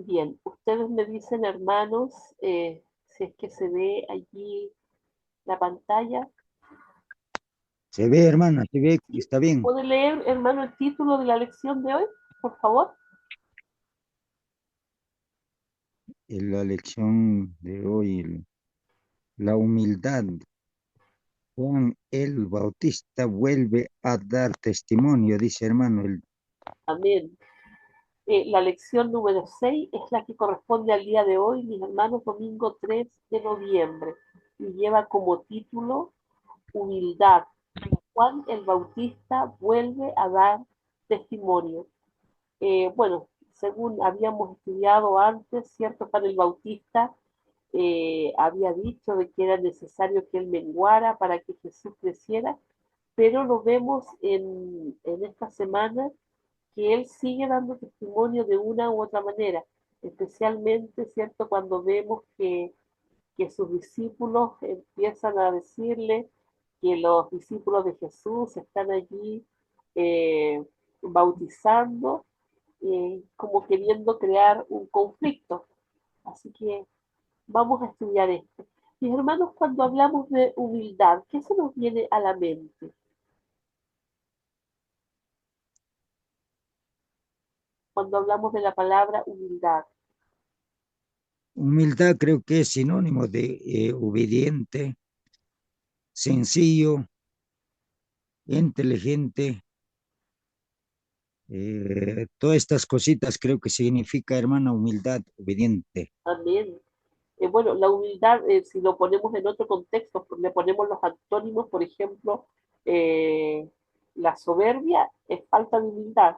Bien, ustedes me dicen, hermanos, si es que se ve allí la pantalla. Se ve, hermana, se ve, ¿Sí? está bien. ¿Puede leer, hermano, el título de la lección de hoy, por favor? En la lección de hoy, la humildad. Juan el Bautista vuelve a dar testimonio, dice hermano. Amén. La lección número 6 es la que corresponde al día de hoy, mis hermanos, domingo 3 de noviembre, y lleva como título Humildad. Juan el Bautista vuelve a dar testimonio. Bueno, según habíamos estudiado antes, ¿cierto? Juan el Bautista había dicho de que era necesario que él menguara para que Jesús creciera, pero lo vemos en esta semana que él sigue dando testimonio de una u otra manera, especialmente, ¿cierto? Cuando vemos que sus discípulos empiezan a decirle que los discípulos de Jesús están allí eh, bautizando, como queriendo crear un conflicto. Así que vamos a estudiar esto. Mis hermanos, cuando hablamos de humildad, ¿qué se nos viene a la mente? Cuando hablamos de la palabra humildad. Humildad creo que es sinónimo de obediente, sencillo, inteligente. Todas estas cositas creo que significa, hermana, humildad, obediente. Amén. Bueno, la humildad, si lo ponemos en otro contexto, le ponemos los antónimos, por ejemplo, eh, la soberbia es falta de humildad.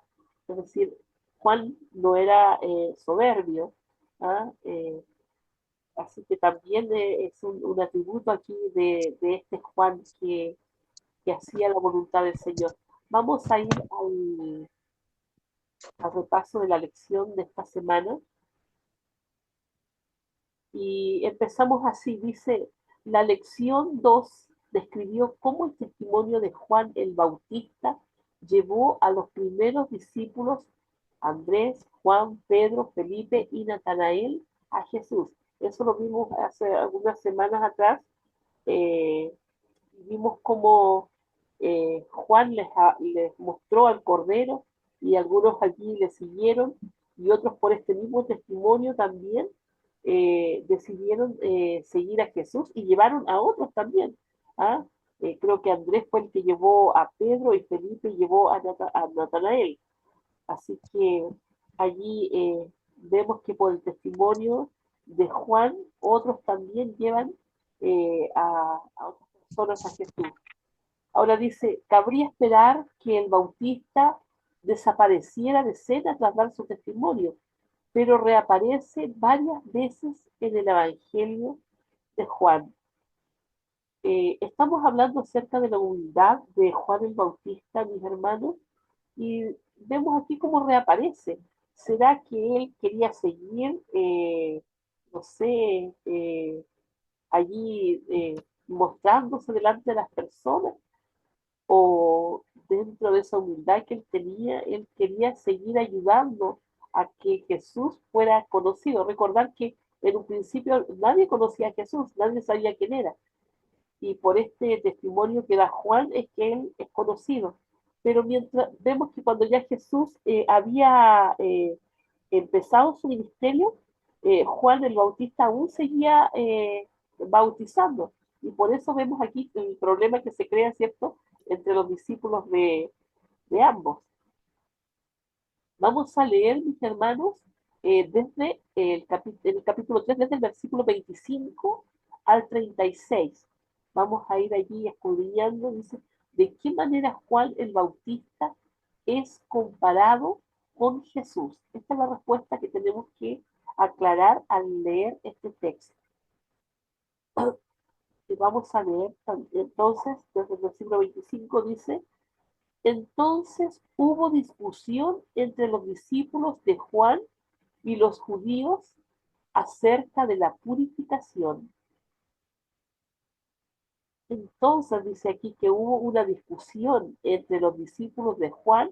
Es decir, Juan no era soberbio. ¿Ah? Así que también es un atributo aquí de este Juan que hacía la voluntad del Señor. Vamos a ir al repaso de la lección de esta semana. Y empezamos así, dice, la lección 2 describió cómo el testimonio de Juan el Bautista llevó a los primeros discípulos, Andrés, Juan, Pedro, Felipe y Natanael, a Jesús. Eso lo vimos hace algunas semanas atrás. Eh, Vimos cómo Juan les mostró al Cordero y algunos allí le siguieron y otros por este mismo testimonio también decidieron seguir a Jesús y llevaron a otros también. ¿Ah? Creo que Andrés fue el que llevó a Pedro y Felipe llevó a Natanael. Así que allí vemos que por el testimonio de Juan, otros también llevan a otras personas a Jesús. Ahora dice, cabría esperar que el Bautista desapareciera de escena tras dar su testimonio, pero reaparece varias veces en el Evangelio de Juan. Estamos hablando acerca de la humildad de Juan el Bautista, mis hermanos, y vemos aquí cómo reaparece. ¿Será que él quería seguir, no sé, allí mostrándose delante de las personas? ¿O dentro de esa humildad que él tenía, él quería seguir ayudando a que Jesús fuera conocido? Recordar que en un principio nadie conocía a Jesús, nadie sabía quién era, y por este testimonio que da Juan es que él es conocido. Pero mientras vemos que cuando ya Jesús había empezado su ministerio, Juan el Bautista aún seguía bautizando. Y por eso vemos aquí el problema que se crea, ¿cierto?, entre los discípulos de ambos. Vamos a leer, mis hermanos, desde el capítulo 3 desde el versículo 25 al 36. Vamos a ir allí escudriñando, dice, de qué manera Juan el Bautista es comparado con Jesús. Esta es la respuesta que tenemos que aclarar al leer este texto. Y vamos a leer entonces, desde el versículo 25 dice, entonces hubo discusión entre los discípulos de Juan y los judíos acerca de la purificación. Entonces dice aquí que hubo una discusión entre los discípulos de Juan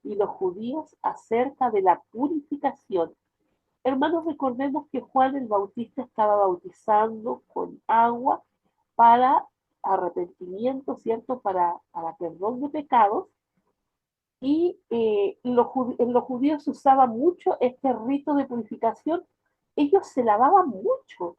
y los judíos acerca de la purificación. Hermanos, recordemos que Juan el Bautista estaba bautizando con agua para arrepentimiento, ¿cierto? Para perdón de pecados. Y en los judíos se usaba mucho este rito de purificación. Ellos se lavaban mucho.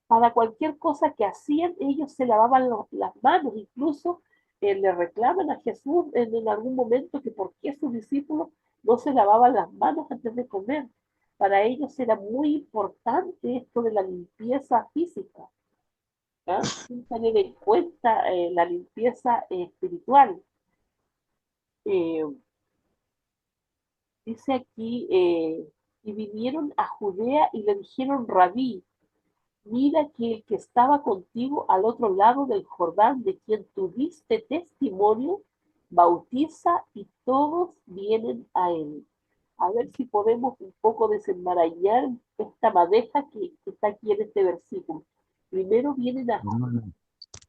Para cualquier cosa que hacían, ellos se lavaban las manos. Incluso le reclaman a Jesús en algún momento que por qué sus discípulos no se lavaban las manos antes de comer. Para ellos era muy importante esto de la limpieza física, ¿ya? Sin tener en cuenta la limpieza espiritual. Eh, Dice aquí, y vinieron a Judea y le dijeron, Rabí, mira que el que estaba contigo al otro lado del Jordán, de quien tuviste testimonio, bautiza y todos vienen a él. A ver si podemos un poco desenmarañar esta madeja que está aquí en este versículo. Primero vienen a hermana.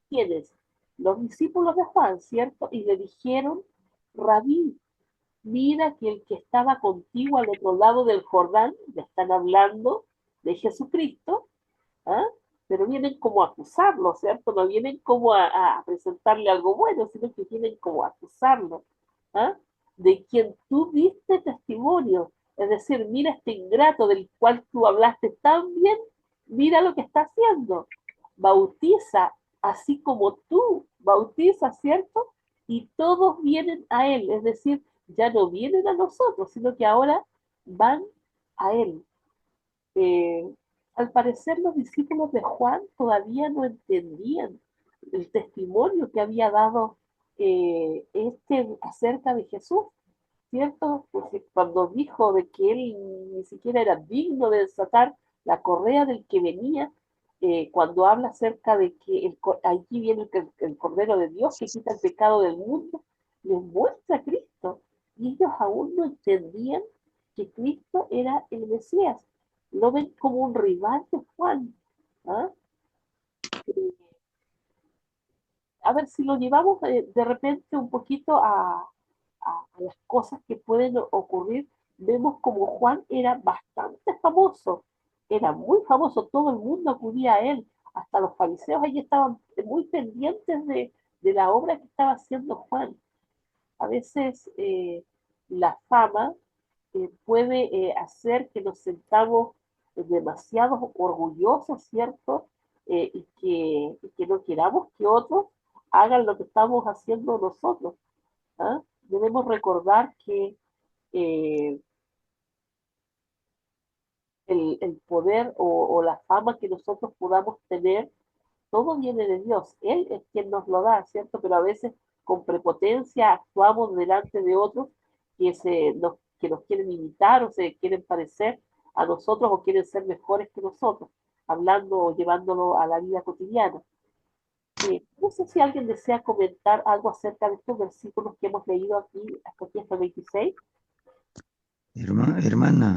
quienes, los discípulos de Juan, ¿cierto? Y le dijeron, Rabí, mira que el que estaba contigo al otro lado del Jordán, le están hablando de Jesucristo, ¿ah? Pero vienen como a acusarlo, ¿cierto? No vienen como a presentarle algo bueno, sino que vienen como a acusarlo, ¿ah? De quien tú diste testimonio. Es decir, mira este ingrato del cual tú hablaste tan bien, mira lo que está haciendo. Bautiza así como tú bautizas, ¿cierto? Y todos vienen a él, es decir, ya no vienen a nosotros, sino que ahora van a él. Eh, Al parecer los discípulos de Juan todavía no entendían el testimonio que había dado este acerca de Jesús, ¿cierto? Porque cuando dijo de que él ni siquiera era digno de desatar la correa del que venía, cuando habla acerca de que allí viene el Cordero de Dios que quita el pecado del mundo, les muestra a Cristo. Y ellos aún no entendían que Cristo era el Mesías. Lo ven como un rival de Juan. ¿Ah? A ver si lo llevamos de repente un poquito a las cosas que pueden ocurrir, vemos como Juan era bastante famoso, era muy famoso, todo el mundo acudía a él, hasta los fariseos ahí estaban muy pendientes de la obra que estaba haciendo Juan. A veces la fama puede hacer que nos sentamos demasiado orgullosos, ¿cierto? Y que no queramos que otros hagan lo que estamos haciendo nosotros. ¿Ah? Debemos recordar que eh, el poder o la fama que nosotros podamos tener, todo viene de Dios. Él es quien nos lo da, ¿cierto? Pero a veces con prepotencia actuamos delante de otros que nos quieren imitar o se quieren parecer a nosotros o quieren ser mejores que nosotros, hablando o llevándolo a la vida cotidiana. No sé si alguien desea comentar algo acerca de estos versículos que hemos leído aquí hasta el 26. Hermana, Hermano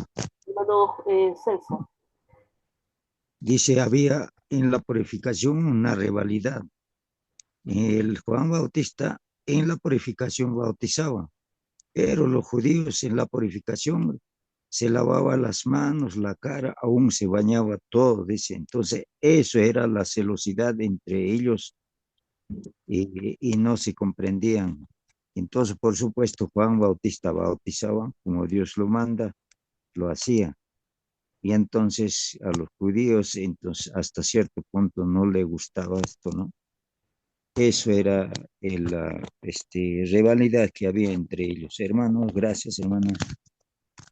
Celso. dice, había en la purificación una rivalidad. El Juan Bautista en la purificación bautizaba, pero los judíos en la purificación se lavaba las manos, la cara, aún se bañaba todo, dice. Entonces, eso era la celosidad entre ellos y no se comprendían. Entonces, por supuesto, Juan Bautista bautizaba como Dios lo manda, lo hacía. Y entonces a los judíos, entonces hasta cierto punto no le gustaba esto, ¿no? Eso era rivalidad que había entre ellos. Hermanos, gracias, hermanos.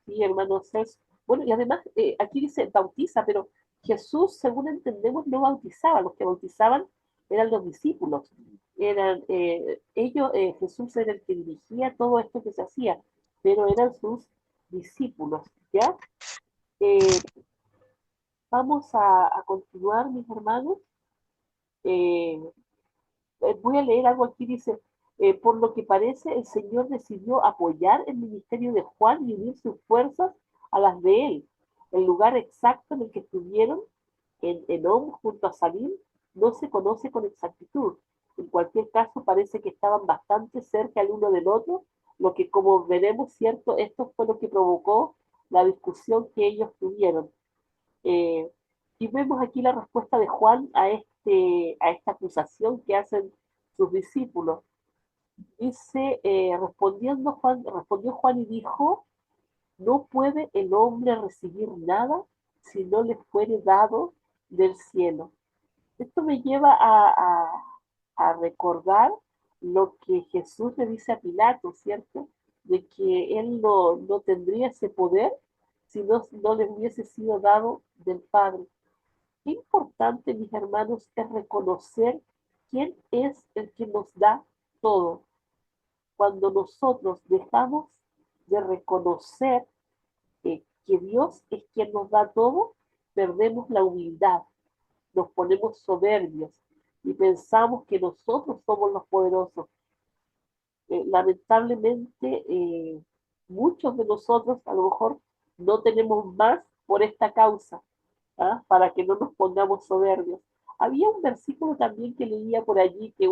Sí, hermano Celso. Bueno, y además aquí dice bautiza, pero Jesús, según entendemos, no bautizaba. Los que bautizaban eran los discípulos. Eran ellos, Jesús era el que dirigía todo esto que se hacía, pero eran sus discípulos, ¿ya? Eh, Vamos a continuar, mis hermanos. Eh, Voy a leer algo aquí, dice, por lo que parece, el Señor decidió apoyar el ministerio de Juan y unir sus fuerzas a las de él. El lugar exacto en el que estuvieron, en Enom, junto a Salim, no se conoce con exactitud. En cualquier caso, parece que estaban bastante cerca el uno del otro, lo que, como veremos, cierto, esto fue lo que provocó la discusión que ellos tuvieron. Eh, y vemos aquí la respuesta de Juan a esta acusación que hacen sus discípulos. Dice, respondió Juan y dijo, no puede el hombre recibir nada si no le fuere dado del cielo. Esto me lleva a recordar lo que Jesús le dice a Pilato, ¿cierto? De que él no tendría ese poder si no le hubiese sido dado del Padre. Qué importante, mis hermanos, es reconocer quién es el que nos da todo. Cuando nosotros dejamos de reconocer que Dios es quien nos da todo, perdemos la humildad, nos ponemos soberbios y pensamos que nosotros somos los poderosos. Lamentablemente, muchos de nosotros a lo mejor no tenemos más por esta causa, ¿ah? Para que no nos pongamos soberbios. Había un versículo también que leía por allí que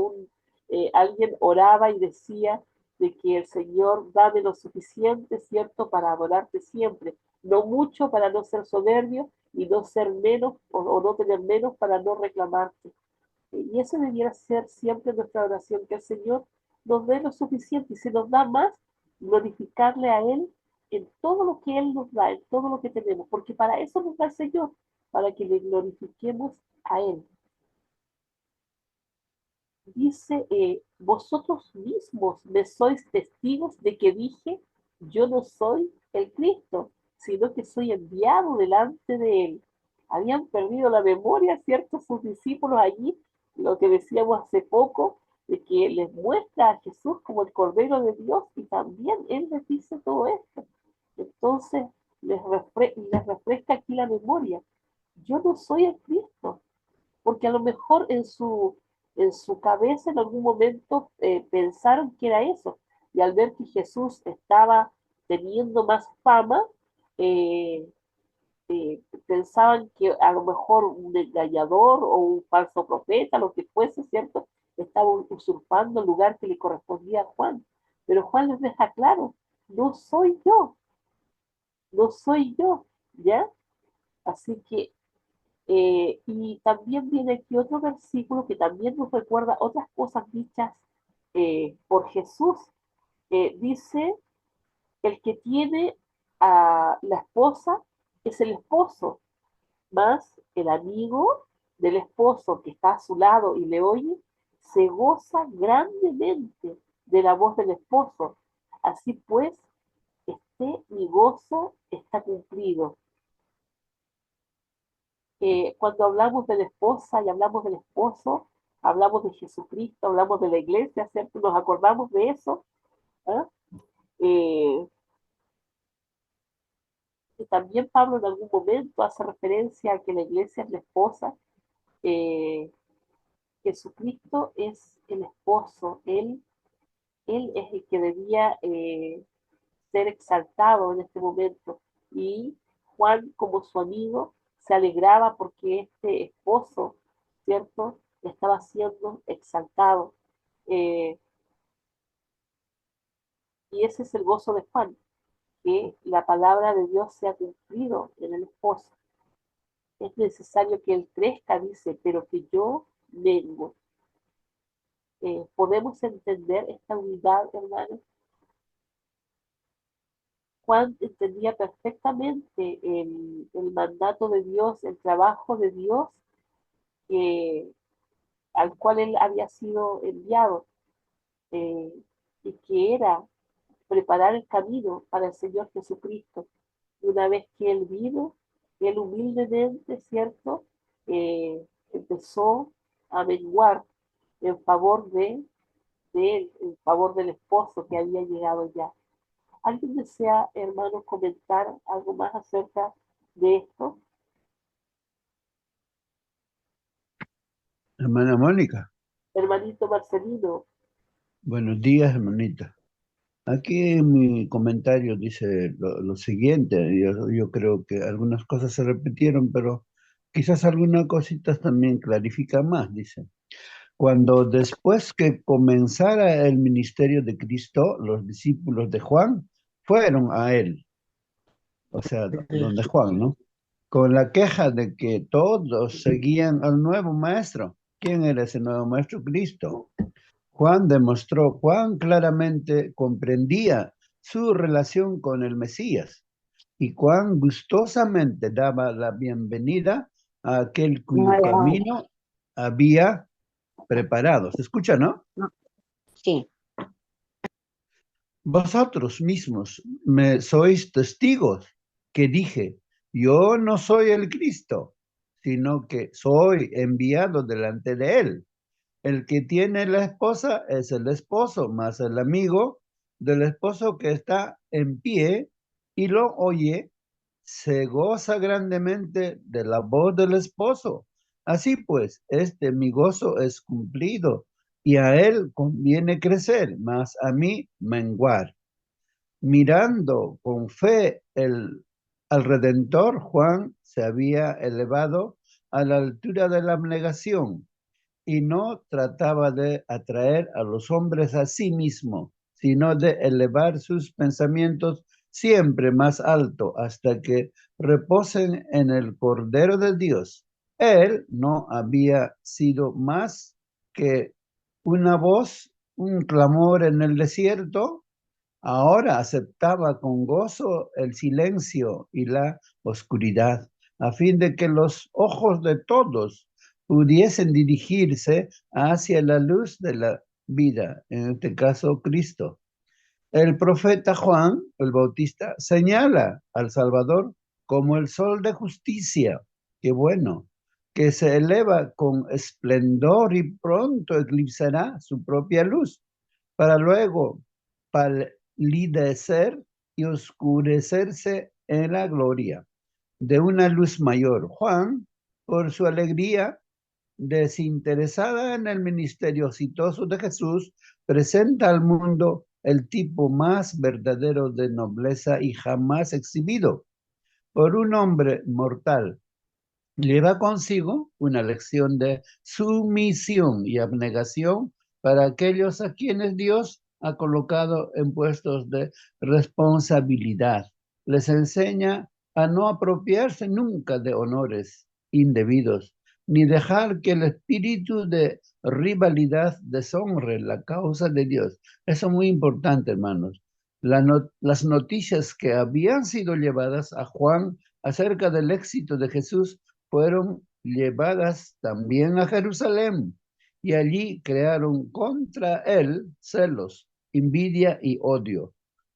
alguien oraba y decía de que el Señor dame lo suficiente, ¿cierto?, para adorarte siempre, no mucho para no ser soberbio y no ser menos o no tener menos para no reclamarte. Y eso debiera ser siempre nuestra oración, que el Señor nos dé lo suficiente y si nos da más, glorificarle a Él en todo lo que Él nos da, en todo lo que tenemos, porque para eso nos da el Señor, para que le glorifiquemos a Él. Dice, vosotros mismos me sois testigos de que dije, yo no soy el Cristo, sino que soy enviado delante de Él. Habían perdido la memoria, ¿cierto? Sus discípulos allí, lo que decíamos hace poco, de que les muestra a Jesús como el Cordero de Dios y también Él les dice todo esto. Entonces, les refresca aquí la memoria. Yo no soy el Cristo, porque a lo mejor en su cabeza en algún momento pensaron que era eso, y al ver que Jesús estaba teniendo más fama, eh, pensaban que a lo mejor un engañador o un falso profeta, lo que fuese, ¿cierto? Estaba usurpando el lugar que le correspondía a Juan. Pero Juan les deja claro, no soy yo, no soy yo, ¿ya? Así que y también viene aquí otro versículo que también nos recuerda otras cosas dichas por Jesús. Dice, el que tiene a la esposa es el esposo, más el amigo del esposo que está a su lado y le oye, se goza grandemente de la voz del esposo. Así pues, mi gozo está cumplido. Cuando hablamos de la esposa y hablamos del esposo, hablamos de Jesucristo, hablamos de la iglesia, ¿cierto? Nos acordamos de eso. ¿Ah? Eh, y también Pablo en algún momento hace referencia a que la iglesia es la esposa. Eh, Jesucristo es el esposo, él es el que debía ser exaltado en este momento. Y Juan, como su amigo, se alegraba porque este esposo, ¿cierto?, estaba siendo exaltado. Eh, y ese es el gozo de Juan, que la palabra de Dios se ha cumplido en el esposo. Es necesario que él crezca, dice, pero que yo mengo. Podemos entender esta unidad, hermanos. Juan entendía perfectamente el mandato de Dios, el trabajo de Dios que, al cual él había sido enviado eh, y que era preparar el camino para el Señor Jesucristo. Y una vez que él vino, él humildemente, ¿cierto? Empezó a menguar en favor de él, en favor del esposo que había llegado ya. ¿Alguien desea, hermano, comentar algo más acerca de esto? Hermana Mónica, Hermanito Marcelino, buenos días, hermanita. Aquí en mi comentario dice lo siguiente, yo creo que algunas cosas se repitieron, pero quizás algunas cositas también clarifican más, dice. Cuando después que comenzara el ministerio de Cristo, los discípulos de Juan fueron a él o sea, donde Juan, ¿no? Con la queja de que todos seguían al nuevo maestro. ¿Quién era ese nuevo maestro? Cristo. Juan demostró cuán claramente comprendía su relación con el Mesías y cuán gustosamente daba la bienvenida a aquel cuyo camino había preparado. ¿Se escucha, no? Sí. Vosotros mismos me sois testigos que dije, yo no soy el Cristo, sino que soy enviado delante de él. El que tiene la esposa es el esposo, más el amigo del esposo que está en pie y lo oye, se goza grandemente de la voz del esposo. Así pues, mi gozo es cumplido y a él conviene crecer, mas a mí menguar. Mirando con fe al Redentor, Juan se había elevado a la altura de la abnegación y no trataba de atraer a los hombres a sí mismo, sino de elevar sus pensamientos siempre más alto hasta que reposen en el Cordero de Dios. Él no había sido más que una voz, un clamor en el desierto. Ahora aceptaba con gozo el silencio y la oscuridad, a fin de que los ojos de todos pudiesen dirigirse hacia la luz de la vida, en este caso Cristo. El profeta Juan, el Bautista, señala al Salvador como el sol de justicia, qué bueno, que se eleva con esplendor y pronto eclipsará su propia luz, para luego palidecer y oscurecerse en la gloria de una luz mayor. Juan, por su alegría desinteresada en el ministerio exitoso de Jesús, presenta al mundo el tipo más verdadero de nobleza y jamás exhibido por un hombre mortal. Lleva consigo una lección de sumisión y abnegación para aquellos a quienes Dios ha colocado en puestos de responsabilidad. Les enseña a no apropiarse nunca de honores indebidos, ni dejar que el espíritu de rivalidad deshonre la causa de Dios. Eso es muy importante, hermanos. Las noticias que habían sido llevadas a Juan acerca del éxito de Jesús fueron llevadas también a Jerusalén y allí crearon contra él celos, envidia y odio.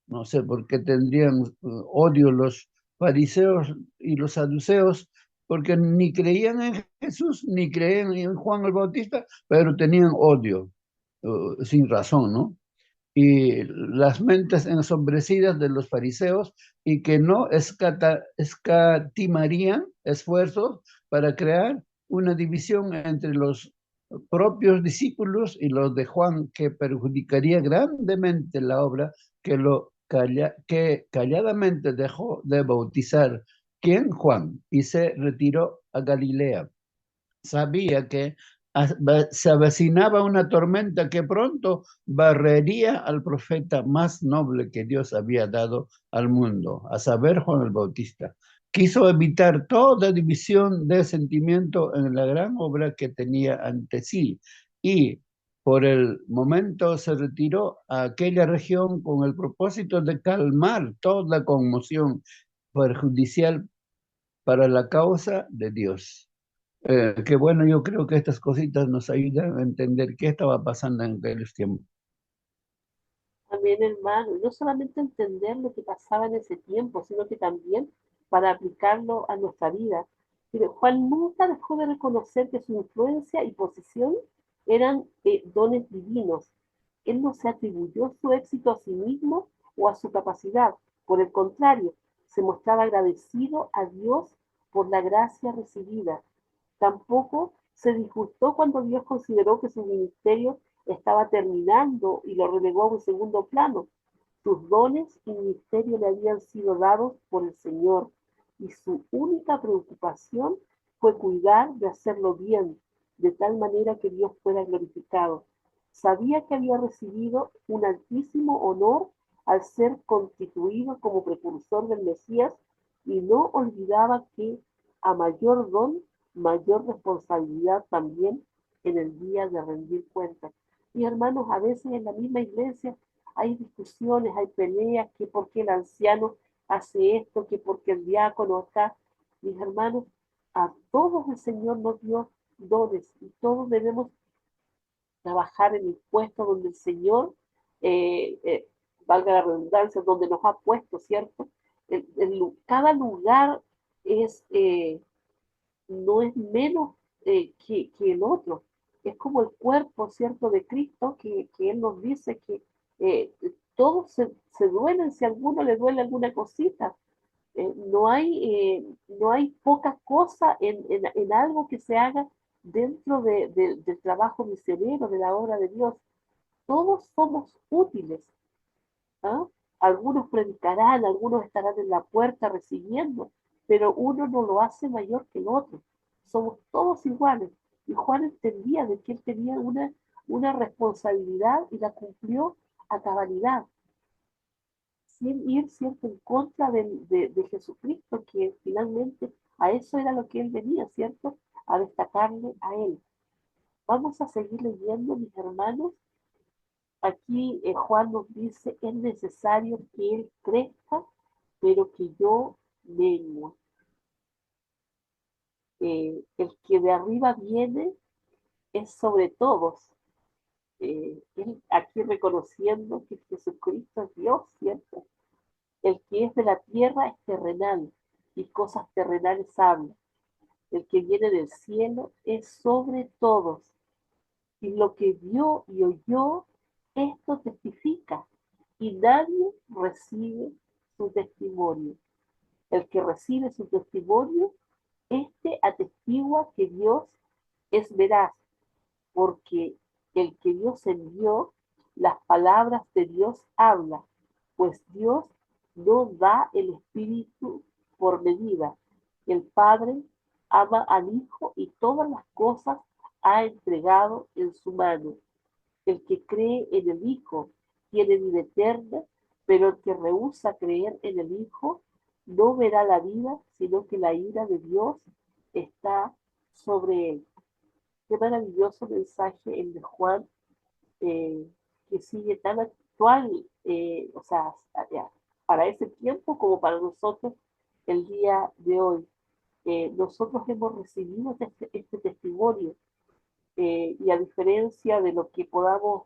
No sé por qué tendrían odio los fariseos y los saduceos, porque ni creían en Jesús ni creían en Juan el Bautista, pero tenían odio, sin razón, ¿no? Y las mentes ensombrecidas de los fariseos y que no escatimarían esfuerzos para crear una división entre los propios discípulos y los de Juan que perjudicaría grandemente la obra que calladamente dejó de bautizar. ¿Quién? Juan, y se retiró a Galilea. Sabía que se avecinaba una tormenta que pronto barrería al profeta más noble que Dios había dado al mundo, a saber, Juan el Bautista. Quiso evitar toda división de sentimiento en la gran obra que tenía ante sí y por el momento se retiró a aquella región con el propósito de calmar toda conmoción perjudicial para la causa de Dios. Que bueno, yo creo que estas cositas nos ayudan a entender qué estaba pasando en aquellos tiempos. También, hermano, no solamente entender lo que pasaba en ese tiempo, sino que también para aplicarlo a nuestra vida. Pero Juan nunca dejó de reconocer que su influencia y posición eran dones divinos. Él no se atribuyó su éxito a sí mismo o a su capacidad. Por el contrario, se mostraba agradecido a Dios por la gracia recibida. Tampoco se disgustó cuando Dios consideró que su ministerio estaba terminando y lo relegó a un segundo plano. Sus dones y ministerio le habían sido dados por el Señor y su única preocupación fue cuidar de hacerlo bien, de tal manera que Dios fuera glorificado. Sabía que había recibido un altísimo honor al ser constituido como precursor del Mesías y no olvidaba que a mayor don, mayor responsabilidad también en el día de rendir cuentas. Y hermanos, a veces en la misma iglesia hay discusiones, hay peleas, que porque el anciano hace esto, que porque el diácono acá. Mis hermanos, a todos el Señor nos dio dones y todos debemos trabajar en el puesto donde el Señor, eh, eh, valga la redundancia, donde nos ha puesto, ¿cierto? Cada lugar es, no es menos que el otro. Es como el cuerpo, ¿cierto?, de Cristo, que Él nos dice que eh, todos se duelen si a alguno le duele alguna cosita. No hay poca cosa en algo que se haga dentro del trabajo misionero, de la obra de Dios. Todos somos útiles. ¿Ah? Algunos predicarán, algunos estarán en la puerta recibiendo, pero uno no lo hace mayor que el otro. Somos todos iguales. Y Juan entendía de que él tenía una responsabilidad y la cumplió a cabalidad, sin ir, ¿cierto?, en contra de Jesucristo, que finalmente a eso era lo que él venía, ¿cierto?, a destacarle a él. Vamos a seguir leyendo, mis hermanos. Aquí Juan nos dice, es necesario que Él crezca, pero que yo mengue. El que de arriba viene es sobre todos. Él aquí reconociendo que Jesucristo es Dios, ¿cierto? El que es de la tierra es terrenal y cosas terrenales habla. El que viene del cielo es sobre todos. Y lo que vio y oyó, esto testifica, y nadie recibe su testimonio. El que recibe su testimonio, este atestigua que Dios es veraz, porque el que Dios envió, las palabras de Dios habla, pues Dios no da el Espíritu por medida. El Padre ama al Hijo y todas las cosas ha entregado en su mano. El que cree en el Hijo tiene vida eterna, pero el que rehúsa creer en el Hijo no verá la vida, sino que la ira de Dios está sobre él. Qué maravilloso mensaje el de Juan, eh, que sigue tan actual, o sea, para ese tiempo como para nosotros el día de hoy. Nosotros hemos recibido este testimonio, y a diferencia de lo que podamos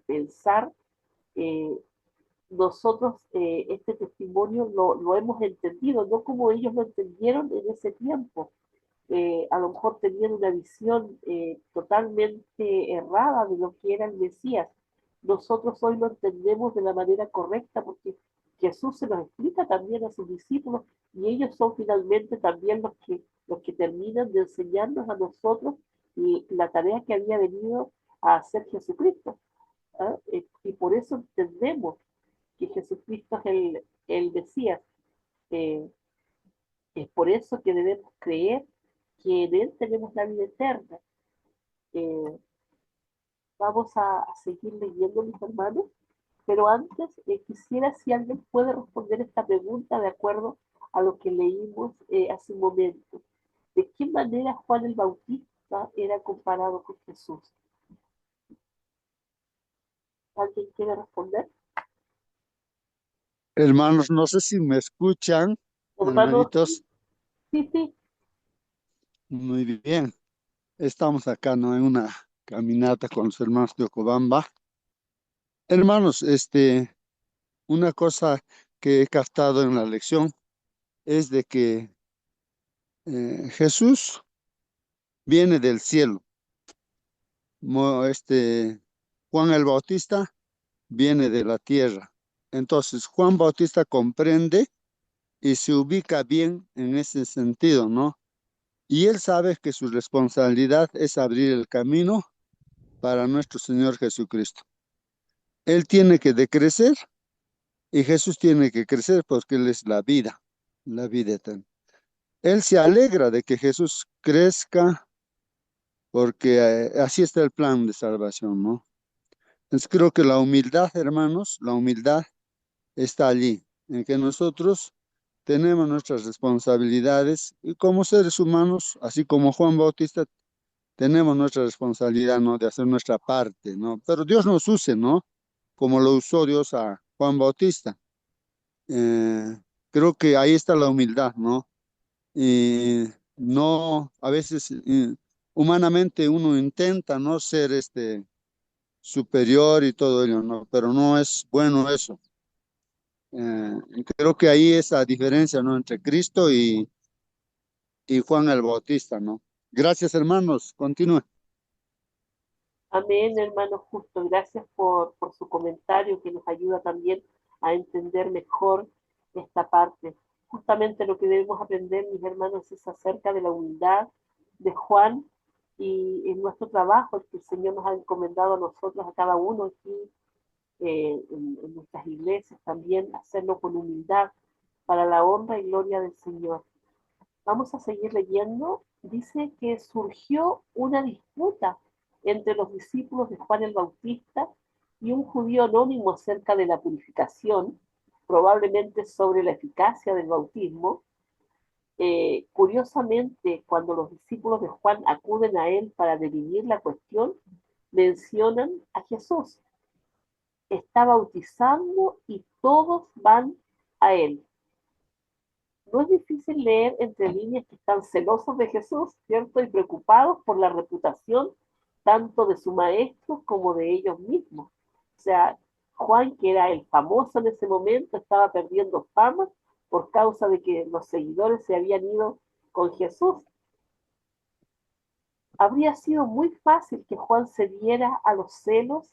pensar, eh, nosotros este testimonio lo hemos entendido, no como ellos lo entendieron en ese tiempo. A lo mejor tenían una visión totalmente errada de lo que era el Mesías. Nosotros hoy lo entendemos de la manera correcta porque Jesús se nos explica también a sus discípulos y ellos son finalmente también los que terminan de enseñarnos a nosotros y la tarea que había venido a hacer Jesucristo. ¿Ah? Y por eso entendemos que Jesucristo es el Mesías. Eh, es por eso que debemos creer que en Él tenemos la vida eterna. Eh, Vamos a seguir leyendo, mis hermanos, pero antes quisiera si alguien puede responder esta pregunta de acuerdo a lo que leímos hace un momento. ¿De qué manera Juan el Bautista era comparado con Jesús? ¿Alguien quiere responder? Hermanos, no sé si me escuchan, Hermanos, hermanitos. sí, sí, Muy bien. Estamos acá, ¿no? En una caminata con los hermanos de Ocobamba. Hermanos, una cosa que he captado en la lección es de que Jesús viene del cielo. Juan el Bautista viene de la tierra. Entonces, Juan Bautista comprende y se ubica bien en ese sentido, ¿no? Y él sabe que su responsabilidad es abrir el camino para nuestro Señor Jesucristo. Él tiene que decrecer y Jesús tiene que crecer porque Él es la vida eterna. Él se alegra de que Jesús crezca porque así está el plan de salvación, ¿no? Entonces creo que la humildad, hermanos, la humildad está allí, en que nosotros tenemos nuestras responsabilidades y como seres humanos, así como Juan Bautista, tenemos nuestra responsabilidad, ¿no? De hacer nuestra parte, ¿no? Pero Dios nos use, ¿no? Como lo usó Dios a Juan Bautista. Eh, Creo que ahí está la humildad, ¿no? Y no, a veces humanamente uno intenta no ser superior y todo ello, ¿no? Pero no es bueno eso. Creo que ahí es la diferencia, ¿no? Entre Cristo y Juan el Bautista, ¿no? Gracias, hermanos. Continúe. Amén, hermano Justo. Gracias por su comentario que nos ayuda también a entender mejor esta parte. Justamente lo que debemos aprender, mis hermanos, es acerca de la humildad de Juan y en nuestro trabajo, el que el Señor nos ha encomendado a nosotros, a cada uno aquí en nuestras iglesias, también hacerlo con humildad para la honra y gloria del Señor. Vamos a seguir leyendo. Dice que surgió una disputa entre los discípulos de Juan el Bautista y un judío anónimo acerca de la purificación, probablemente sobre la eficacia del bautismo. Curiosamente, cuando los discípulos de Juan acuden a él para dirimir la cuestión, mencionan a Jesús. Está bautizando y todos van a él. No es difícil leer entre líneas que están celosos de Jesús, ¿cierto? Y preocupados por la reputación tanto de su maestro como de ellos mismos. O sea, Juan, que era el famoso en ese momento, estaba perdiendo fama por causa de que los seguidores se habían ido con Jesús. Habría sido muy fácil que Juan cediera a los celos,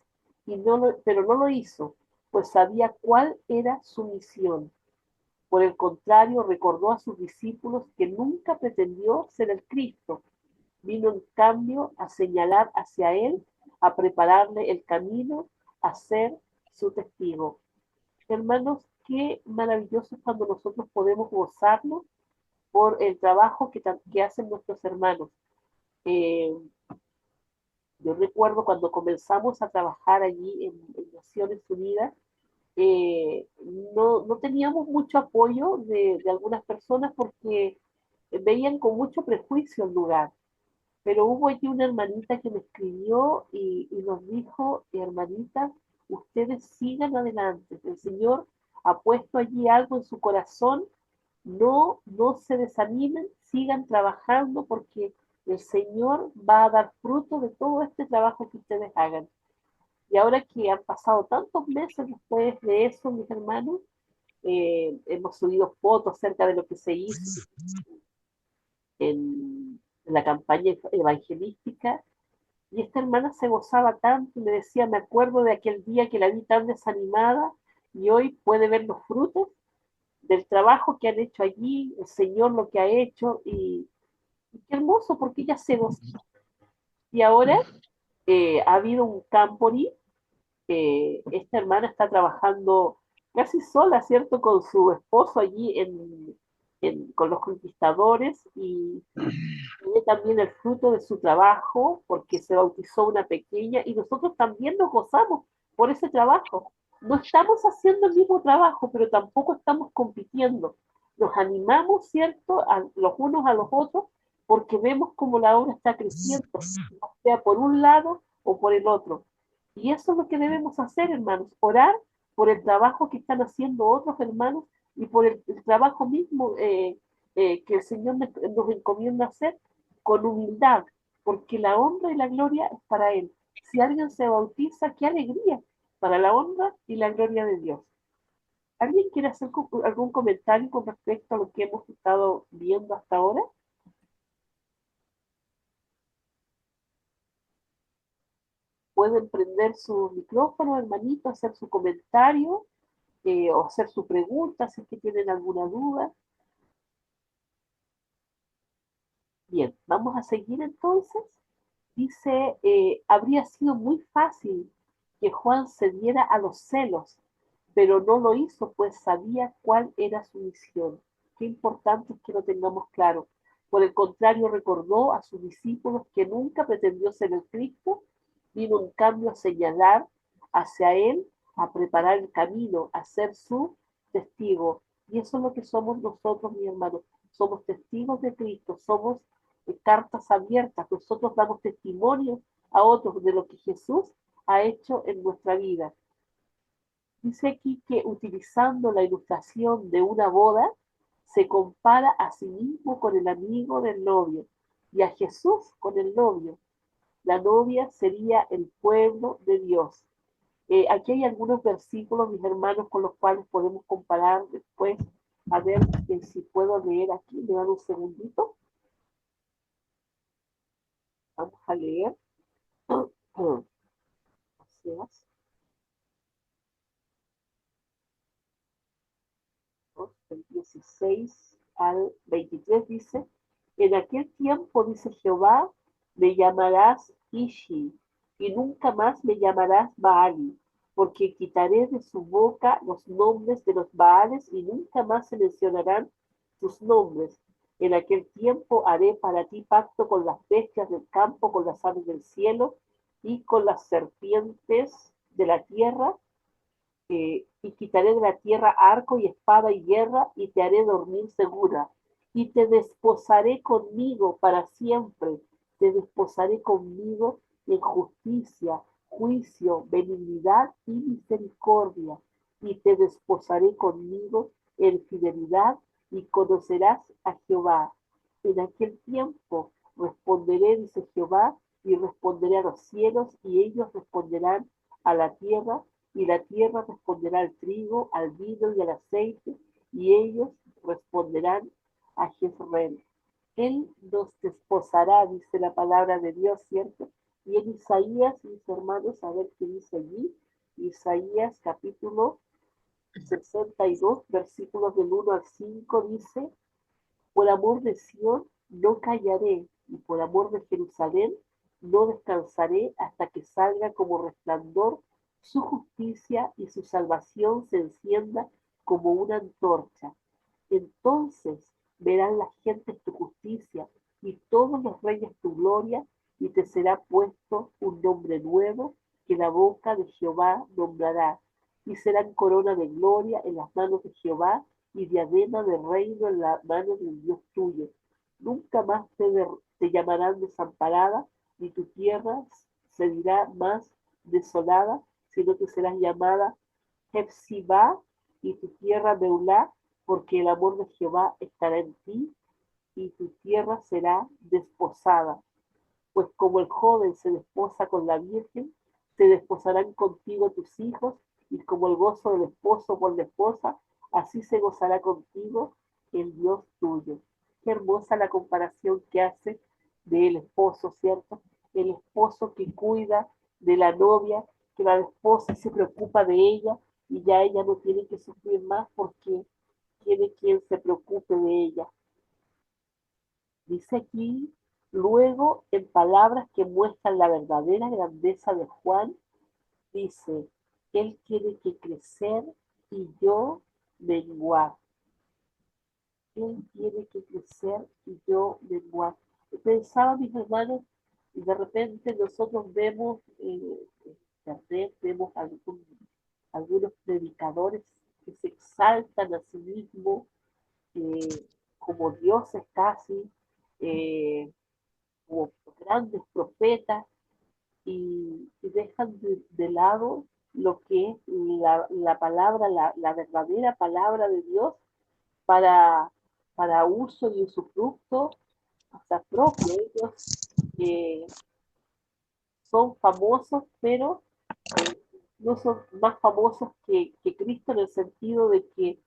pero no lo hizo, pues sabía cuál era su misión. Por el contrario, recordó a sus discípulos que nunca pretendió ser el Cristo. Vino en cambio a señalar hacia Él, a prepararle el camino, a ser su testigo. Hermanos, qué maravilloso es cuando nosotros podemos gozarnos por el trabajo que hacen nuestros hermanos. Eh, yo recuerdo cuando comenzamos a trabajar allí en Naciones Unidas, eh, no teníamos mucho apoyo de algunas personas porque veían con mucho prejuicio el lugar. Pero hubo allí una hermanita que me escribió y nos dijo, hermanita, ustedes sigan adelante. El Señor ha puesto allí algo en su corazón. No se desanimen, sigan trabajando porque el Señor va a dar fruto de todo este trabajo que ustedes hagan. Y ahora que han pasado tantos meses después de eso, mis hermanos, hemos subido fotos acerca de lo que se hizo en la campaña evangelística. Y esta hermana se gozaba tanto y me decía, me acuerdo de aquel día que la vi tan desanimada y hoy puede ver los frutos del trabajo que han hecho allí, el Señor lo que ha hecho y qué hermoso porque ella se goza. Y ahora ha habido un campori. Esta hermana está trabajando casi sola, ¿cierto? Con su esposo allí con los conquistadores y tiene también el fruto de su trabajo porque se bautizó una pequeña y nosotros también nos gozamos por ese trabajo. No estamos haciendo el mismo trabajo, pero tampoco estamos compitiendo. Nos animamos, ¿cierto?, los unos a los otros porque vemos como la obra está creciendo, sea por un lado o por el otro. Y eso es lo que debemos hacer, hermanos, orar por el trabajo que están haciendo otros hermanos y por el trabajo mismo que el Señor nos encomienda hacer con humildad, porque la honra y la gloria es para Él. Si alguien se bautiza, qué alegría para la honra y la gloria de Dios. ¿Alguien quiere hacer algún comentario con respecto a lo que hemos estado viendo hasta ahora? Pueden prender su micrófono, hermanito, hacer su comentario o hacer su pregunta si es que tienen alguna duda. Bien, vamos a seguir entonces. Dice, habría sido muy fácil que Juan cediera a los celos, pero no lo hizo, pues sabía cuál era su misión. Qué importante es que lo tengamos claro. Por el contrario, recordó a sus discípulos que nunca pretendió ser el Cristo, vino en cambio a señalar hacia él, a preparar el camino, a ser su testigo. Y eso es lo que somos nosotros, mi hermano. Somos testigos de Cristo, somos cartas abiertas. Nosotros damos testimonio a otros de lo que Jesús ha hecho en nuestra vida. Dice aquí que utilizando la ilustración de una boda, se compara a sí mismo con el amigo del novio y a Jesús con el novio. La novia sería el pueblo de Dios. Aquí hay algunos versículos, mis hermanos, con los cuales podemos comparar después. A ver si puedo leer aquí. Me dan un segundito. Vamos a leer. Oseas, del 16 al 23 dice, en aquel tiempo, dice Jehová, me llamarás Ishi, y nunca más me llamarás Baali, porque quitaré de su boca los nombres de los Baales y nunca más se mencionarán sus nombres. En aquel tiempo haré para ti pacto con las bestias del campo, con las aves del cielo y con las serpientes de la tierra, y quitaré de la tierra arco y espada y guerra, y te haré dormir segura, y te desposaré conmigo para siempre, te desposaré conmigo en justicia, juicio, benignidad y misericordia, y te desposaré conmigo en fidelidad, y conocerás a Jehová. En aquel tiempo responderé, dice Jehová, y responderé a los cielos, y ellos responderán a la tierra, y la tierra responderá al trigo, al vino y al aceite, y ellos responderán a Jezreel. Él nos desposará, dice la palabra de Dios, ¿cierto? Y en Isaías, mis hermanos, a ver qué dice allí, Isaías capítulo 62, versículos del 1 al 5, dice, por amor de Sión no callaré, y por amor de Jerusalén no descansaré hasta que salga como resplandor su justicia y su salvación se encienda como una antorcha. Entonces verán las gentes tu justicia y todos los reyes tu gloria, y te será puesto un nombre nuevo que la boca de Jehová nombrará, y serán corona de gloria en las manos de Jehová y diadema de reino en la mano del Dios tuyo. Nunca más te llamarán desamparada, ni tu tierra se dirá más desolada, sino que serás llamada Hepzibah y tu tierra Beulah, porque el amor de Jehová estará en ti y tu tierra será desposada. Pues como el joven se desposa con la virgen, se desposarán contigo tus hijos, y como el gozo del esposo por la esposa, así se gozará contigo el Dios tuyo. Qué hermosa la comparación que hace del esposo, ¿cierto? El esposo que cuida de la novia, que la esposa se preocupa de ella y ya ella no tiene que sufrir más porque tiene quien se preocupe de ella. Dice aquí, luego, en palabras que muestran la verdadera grandeza de Juan, dice, él tiene que crecer y yo menguar. Él tiene que crecer y yo menguar. Pensaba, mis hermanos, y de repente nosotros vemos en internet, vemos algunos predicadores que se exaltan a sí mismos como dioses casi, eh, como grandes profetas, y dejan de lado lo que es la palabra, la verdadera palabra de Dios para, para uso y usufructo hasta propio. Ellos son famosos, pero no son más famosos que Cristo en el sentido de que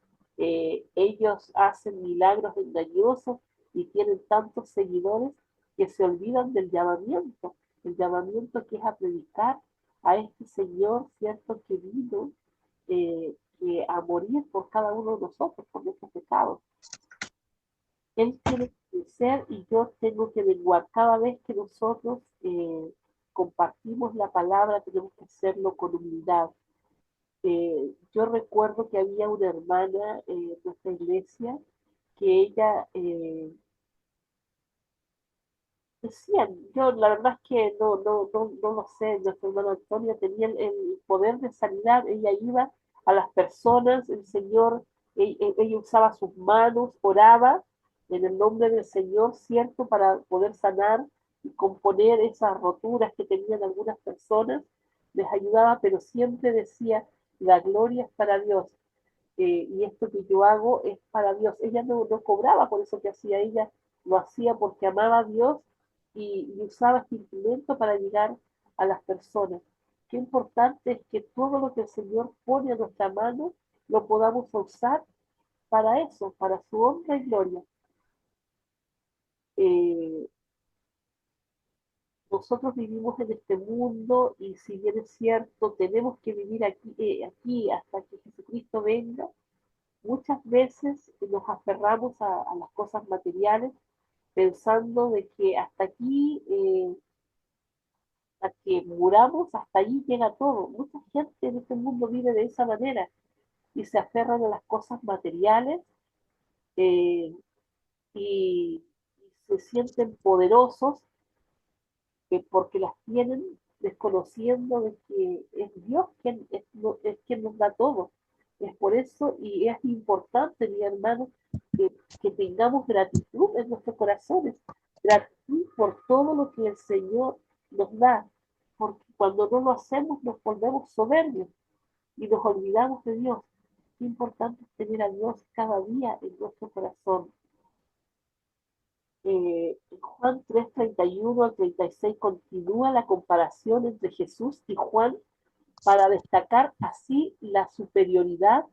ellos hacen milagros engañosos y tienen tantos seguidores que se olvidan del llamamiento, el llamamiento que es a predicar a este Señor, ¿cierto? Que vino a morir por cada uno de nosotros, por nuestros pecados. Él tiene que crecer y yo tengo que menguar. Cada vez que nosotros compartimos la palabra, tenemos que hacerlo con humildad. Yo recuerdo que había una hermana en nuestra iglesia que ella decían, yo la verdad es que no lo sé, nuestra hermana Antonia tenía el poder de sanidad, ella iba a las personas, el Señor Ella usaba sus manos, oraba en el nombre del Señor, ¿cierto? Para poder sanar y componer esas roturas que tenían algunas personas. Les ayudaba, pero siempre decía, la gloria es para Dios. Y esto que yo hago es para Dios. Ella no cobraba por eso que hacía, ella lo hacía porque amaba a Dios y usaba este instrumento para llegar a las personas. Qué importante es que todo lo que el Señor pone a nuestra mano lo podamos usar para eso, para su honra y gloria. Eh, Nosotros vivimos en este mundo y si bien es cierto, tenemos que vivir aquí hasta que Jesucristo venga. Muchas veces nos aferramos a las cosas materiales pensando de que hasta aquí, hasta que muramos, hasta allí llega todo. Mucha gente en este mundo vive de esa manera y se aferran a las cosas materiales eh, y, y se sienten poderosos porque las tienen desconociendo de que es Dios es quien nos da todo. Es por eso y es importante, mi hermano, que tengamos gratitud en nuestros corazones, gratitud por todo lo que el Señor nos da, porque cuando no lo hacemos nos volvemos soberbios y nos olvidamos de Dios. Qué importante es tener a Dios cada día en nuestro corazón. En Juan 3:31 al 36 continúa la comparación entre Jesús y Juan para destacar así la superioridad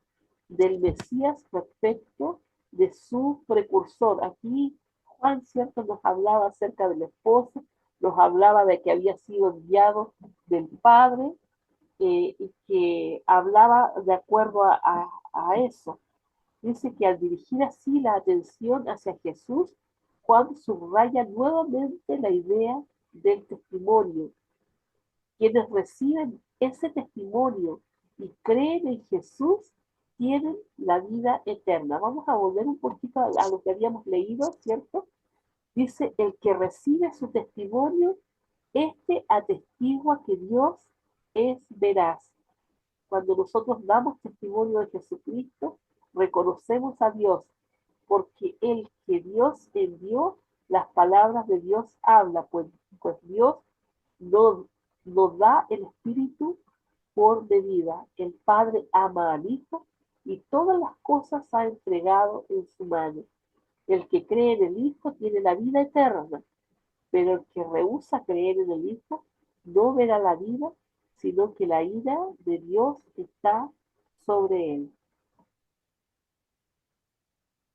del Mesías respecto de su precursor. Aquí Juan, cierto, nos hablaba acerca del esposo, nos hablaba de que había sido enviado del Padre y que hablaba de acuerdo a eso. Dice que al dirigir así la atención hacia Jesús, Juan subraya nuevamente la idea del testimonio. Quienes reciben ese testimonio y creen en Jesús tienen la vida eterna. Vamos a volver un poquito a lo que habíamos leído, ¿cierto? Dice, el que recibe su testimonio, este atestigua que Dios es veraz. Cuando nosotros damos testimonio de Jesucristo, reconocemos a Dios, porque el que Dios envió, las palabras de Dios habla, pues Dios no, nos da el Espíritu por medida. El Padre ama al Hijo y todas las cosas ha entregado en su mano. El que cree en el Hijo tiene la vida eterna, pero el que rehúsa creer en el Hijo no verá la vida, sino que la ira de Dios está sobre él.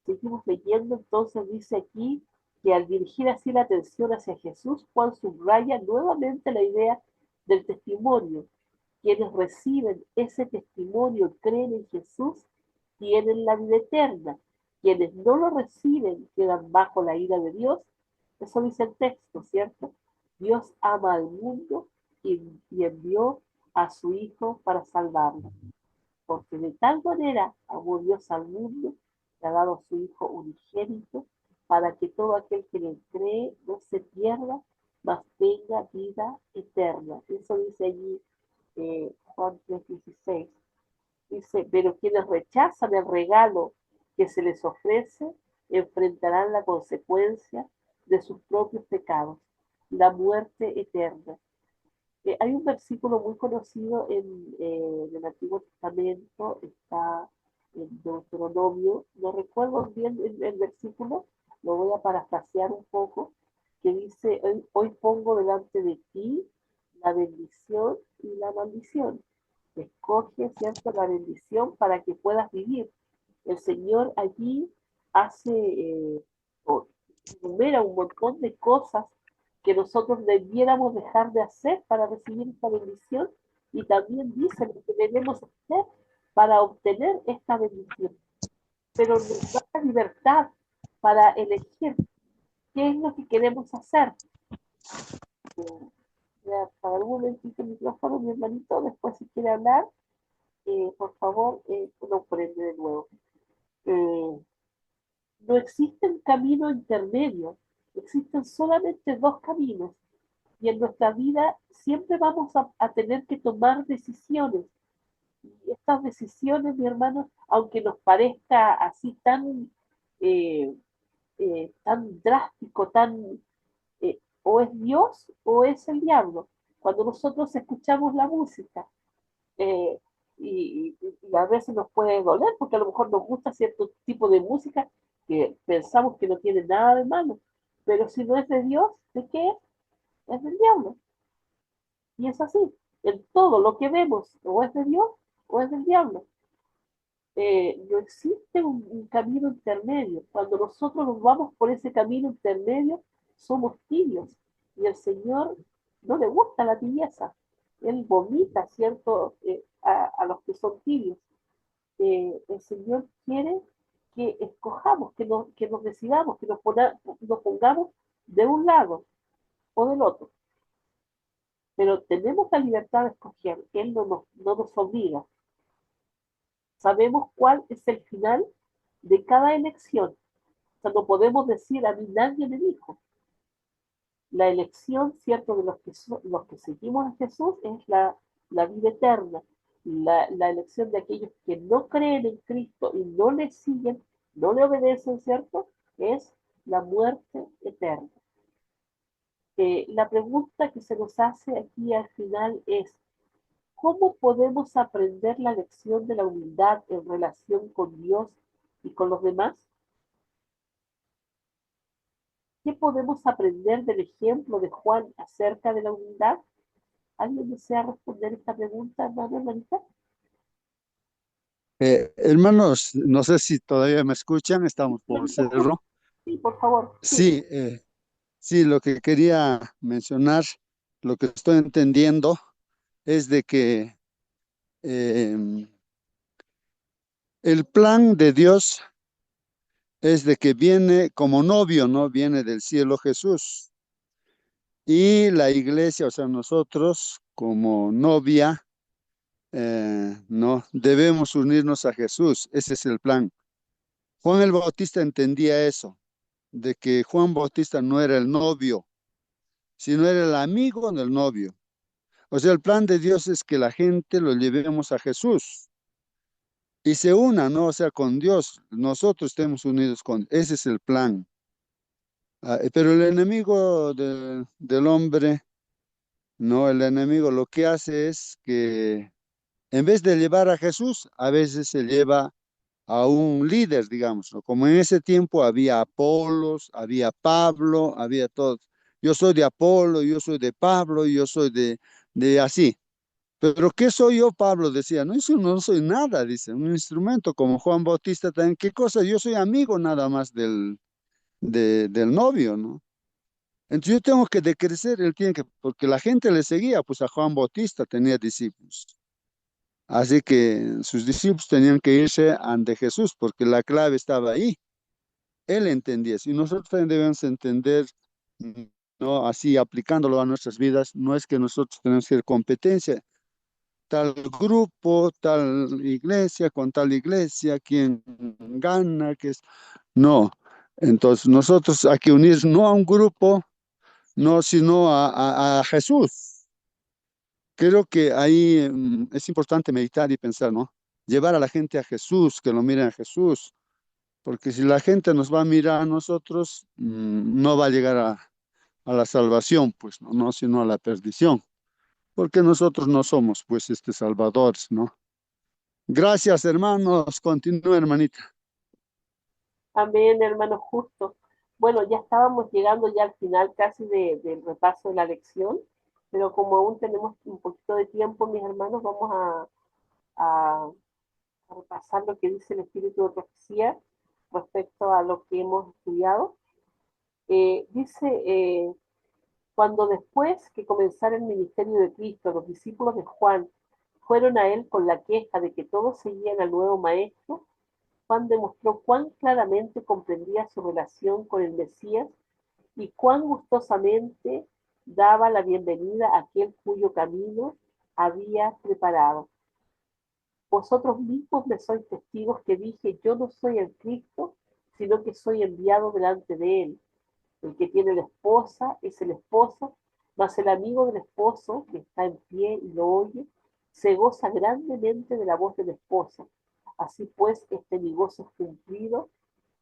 Seguimos leyendo, entonces dice aquí que al dirigir así la atención hacia Jesús, Juan subraya nuevamente la idea del testimonio. Quienes reciben ese testimonio y creen en Jesús tienen la vida eterna. Quienes no lo reciben quedan bajo la ira de Dios. Eso dice el texto, ¿cierto? Dios ama al mundo y envió a su Hijo para salvarlo. Porque de tal manera amó Dios al mundo que ha dado a su Hijo unigénito para que todo aquel que le cree no se pierda, mas tenga vida eterna. Eso dice allí Juan 3:16. Dice, pero quienes rechazan el regalo que se les ofrece enfrentarán la consecuencia de sus propios pecados, la muerte eterna. Hay un versículo muy conocido en el Antiguo Testamento, está en Deuteronomio, no recuerdo bien el versículo, lo voy a parafrasear un poco, que dice, hoy pongo delante de ti la bendición y la maldición. Escoge, ¿cierto?, la bendición para que puedas vivir. El Señor allí hace, enumera un montón de cosas que nosotros debiéramos dejar de hacer para recibir esta bendición y también dice lo que debemos hacer para obtener esta bendición. Pero nos da la libertad para elegir qué es lo que queremos hacer. Voy a apagar un momentito el micrófono, mi hermanito, después si quiere hablar, por favor, lo prende de nuevo. No existe un camino intermedio, existen solamente dos caminos y en nuestra vida siempre vamos a tener que tomar decisiones. Y estas decisiones, mi hermano, aunque nos parezca así tan drástico, o es Dios o es el diablo. Cuando nosotros escuchamos la música, eh, y a veces nos puede doler porque a lo mejor nos gusta cierto tipo de música que pensamos que no tiene nada de malo, pero si no es de Dios, ¿de qué es? Es del diablo. Y es así. En todo lo que vemos, o es de Dios o es del diablo. No existe un camino intermedio. Cuando nosotros nos vamos por ese camino intermedio, somos tibios. Y el Señor no le gusta la tibieza. Él vomita, ¿cierto?, a los que son tibios. El Señor quiere que escojamos, que nos decidamos, que nos pongamos de un lado o del otro. Pero tenemos la libertad de escoger. Él no nos obliga. Sabemos cuál es el final de cada elección. O sea, no podemos decir, a mí nadie me dijo. La elección, ¿cierto?, de los que seguimos a Jesús es la vida eterna. La elección de aquellos que no creen en Cristo y no le siguen, no le obedecen, ¿cierto?, es la muerte eterna. La pregunta que se nos hace aquí al final es, ¿cómo podemos aprender la lección de la humildad en relación con Dios y con los demás? ¿Qué podemos aprender del ejemplo de Juan acerca de la humildad? ¿Alguien desea responder esta pregunta, hermano, hermanita? Hermanos, no sé si todavía me escuchan, estamos por Hermanita, escucha. cerro. Sí, por favor, sigue. Sí, sí, lo que quería mencionar, lo que estoy entendiendo es de que em, el plan de Dios es de que viene como novio, ¿no? Viene del cielo Jesús. Y la iglesia, o sea, nosotros como novia, no, debemos unirnos a Jesús. Ese es el plan. Juan el Bautista entendía eso, de que Juan Bautista no era el novio, sino era el amigo del novio. O sea, el plan de Dios es que la gente lo llevemos a Jesús y se una, ¿no? O sea, con Dios, nosotros estemos unidos con, ese es el plan. Pero el enemigo del hombre, no, el enemigo lo que hace es que en vez de llevar a Jesús, a veces se lleva a un líder, digamos, ¿no? Como en ese tiempo había Apolos, había Pablo, había todos. Yo soy de Apolo, yo soy de Pablo, yo soy de así. Pero ¿qué soy yo? Pablo decía, no, eso no soy nada, dice, un instrumento como Juan Bautista también. ¿Qué cosa? Yo soy amigo nada más del novio, ¿no? Entonces yo tengo que decrecer, él tiene que, porque la gente le seguía, pues a Juan Bautista tenía discípulos. Así que sus discípulos tenían que irse ante Jesús, porque la clave estaba ahí. Él entendía eso. Y nosotros también debemos entender, mm, ¿no? Así aplicándolo a nuestras vidas, no es que nosotros tenemos que ir competencia, tal grupo, tal iglesia, con tal iglesia, quien gana, que es. No. Entonces nosotros hay que unir no a un grupo, no, sino a Jesús. Creo que ahí es importante meditar y pensar, ¿no? Llevar a la gente a Jesús, que lo miren a Jesús, porque si la gente nos va a mirar a nosotros, no va a llegar a la salvación, pues, ¿no? No, sino a la perdición, porque nosotros no somos, pues, salvadores, ¿no? Gracias, hermanos. Continúa, hermanita. Amén, hermano justo. Bueno, ya estábamos llegando ya al final casi del repaso de la lección, pero como aún tenemos un poquito de tiempo, mis hermanos, vamos a repasar lo que dice el Espíritu de Profecía respecto a lo que hemos estudiado. Dice, cuando después que comenzara el ministerio de Cristo, los discípulos de Juan fueron a él con la queja de que todos seguían al nuevo maestro, Juan demostró cuán claramente comprendía su relación con el Mesías y cuán gustosamente daba la bienvenida a aquel cuyo camino había preparado. Vosotros mismos me sois testigos que dije, yo no soy el Cristo, sino que soy enviado delante de él. El que tiene la esposa es el esposo, mas el amigo del esposo, que está en pie y lo oye, se goza grandemente de la voz de la esposa. Así pues, este mi gozo es cumplido,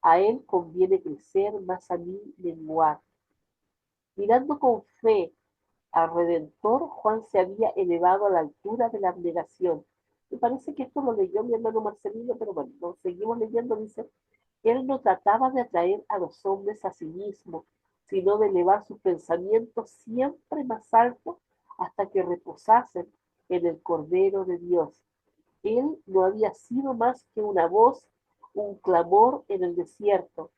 a él conviene crecer, más a mí menguar. Mirando con fe al Redentor, Juan se había elevado a la altura de la abnegación. Me parece que esto lo leyó mi hermano Marcelino, pero bueno, lo seguimos leyendo, dice, él no trataba de atraer a los hombres a sí mismo, sino de elevar sus pensamientos siempre más alto hasta que reposasen en el Cordero de Dios. Él no había sido más que una voz, un clamor en el desierto.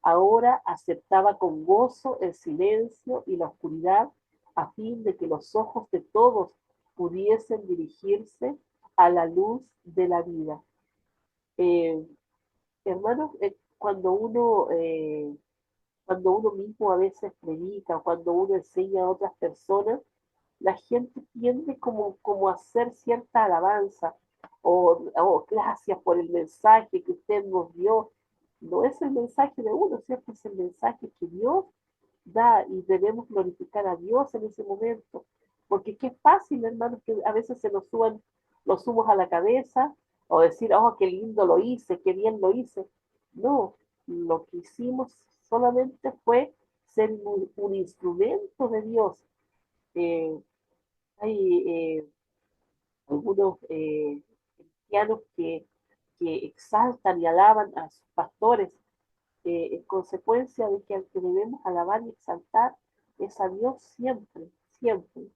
Ahora aceptaba con gozo el silencio y la oscuridad a fin de que los ojos de todos pudiesen dirigirse a la luz de la vida. Eh, Hermanos, cuando uno mismo a veces predica, o cuando uno enseña a otras personas, la gente tiende como a hacer cierta alabanza o gracias por el mensaje que usted nos dio. No es el mensaje de uno, ¿cierto? Es el mensaje que Dios da y debemos glorificar a Dios en ese momento. Porque qué fácil, hermanos, que a veces se nos suban los humos a la cabeza o decir, oh, qué lindo lo hice, qué bien lo hice. No, lo que hicimos solamente fue ser un instrumento de Dios. Eh, hay algunos cristianos que exaltan y alaban a sus pastores en consecuencia de que al que debemos alabar y exaltar es a Dios siempre, siempre.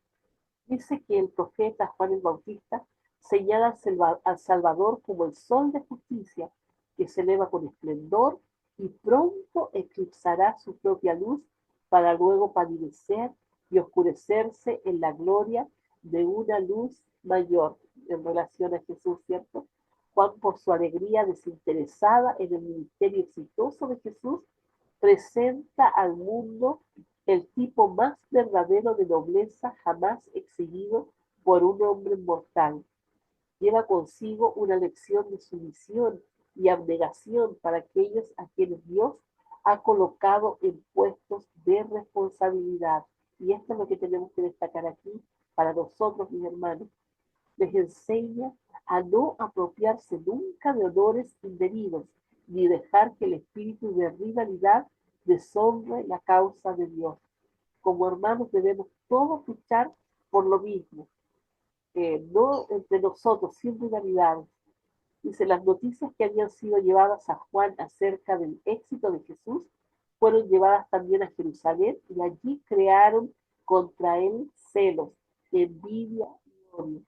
Dice que el profeta Juan el Bautista señala al Salvador como el sol de justicia que se eleva con esplendor y pronto eclipsará su propia luz para luego palidecer y oscurecerse en la gloria de una luz mayor en relación a Jesús, ¿cierto? Juan, por su alegría desinteresada en el ministerio exitoso de Jesús, presenta al mundo el tipo más verdadero de nobleza jamás exhibido por un hombre mortal. Lleva consigo una lección de sumisión y abnegación para aquellos a quienes Dios ha colocado en puestos de responsabilidad. Y esto es lo que tenemos que destacar aquí para nosotros, mis hermanos. Les enseña a no apropiarse nunca de honores indebidos, ni dejar que el espíritu de rivalidad deshonre la causa de Dios. Como hermanos debemos todos luchar por lo mismo, no entre nosotros, sin rivalidades. Dice, las noticias que habían sido llevadas a Juan acerca del éxito de Jesús fueron llevadas también a Jerusalén y allí crearon contra él celos, envidia y odio.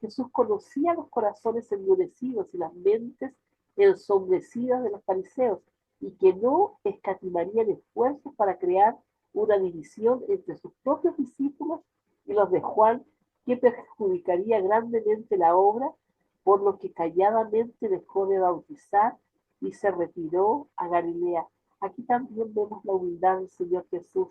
Jesús conocía los corazones endurecidos y las mentes ensombrecidas de los fariseos y que no escatimarían esfuerzos para crear una división entre sus propios discípulos y los de Juan que perjudicaría grandemente la obra, por lo que calladamente dejó de bautizar y se retiró a Galilea. Aquí también vemos la humildad del Señor Jesús.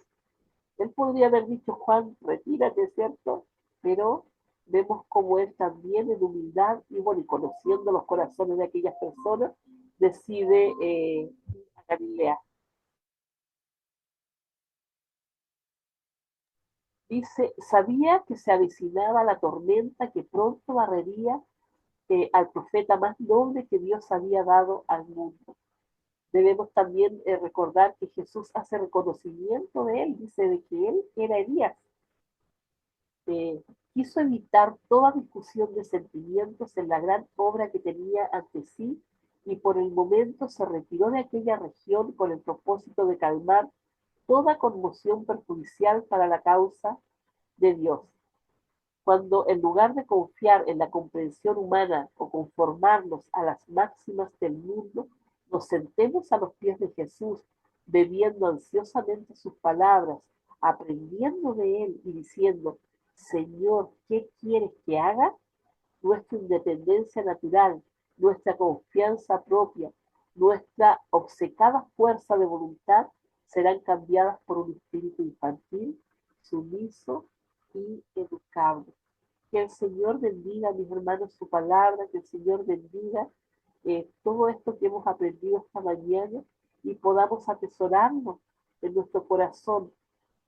Él podría haber dicho, Juan, retírate, ¿cierto? Pero vemos como él también en humildad y bueno, y conociendo los corazones de aquellas personas, decide ir a Galilea. Dice, sabía que se avecinaba la tormenta que pronto barrería al profeta más noble que Dios había dado al mundo. Debemos también recordar que Jesús hace reconocimiento de él, dice de que él era Elías. Eh, Quiso evitar toda discusión de sentimientos en la gran obra que tenía ante sí y por el momento se retiró de aquella región con el propósito de calmar toda conmoción perjudicial para la causa de Dios. Cuando en lugar de confiar en la comprensión humana o conformarnos a las máximas del mundo, nos sentemos a los pies de Jesús, bebiendo ansiosamente sus palabras, aprendiendo de él y diciendo, Señor, ¿qué quieres que haga? Nuestra independencia natural, nuestra confianza propia, nuestra obcecada fuerza de voluntad serán cambiadas por un espíritu infantil, sumiso y educable. Que el Señor bendiga, mis hermanos, su palabra, que el Señor bendiga todo esto que hemos aprendido esta mañana y podamos atesorarlo en nuestro corazón.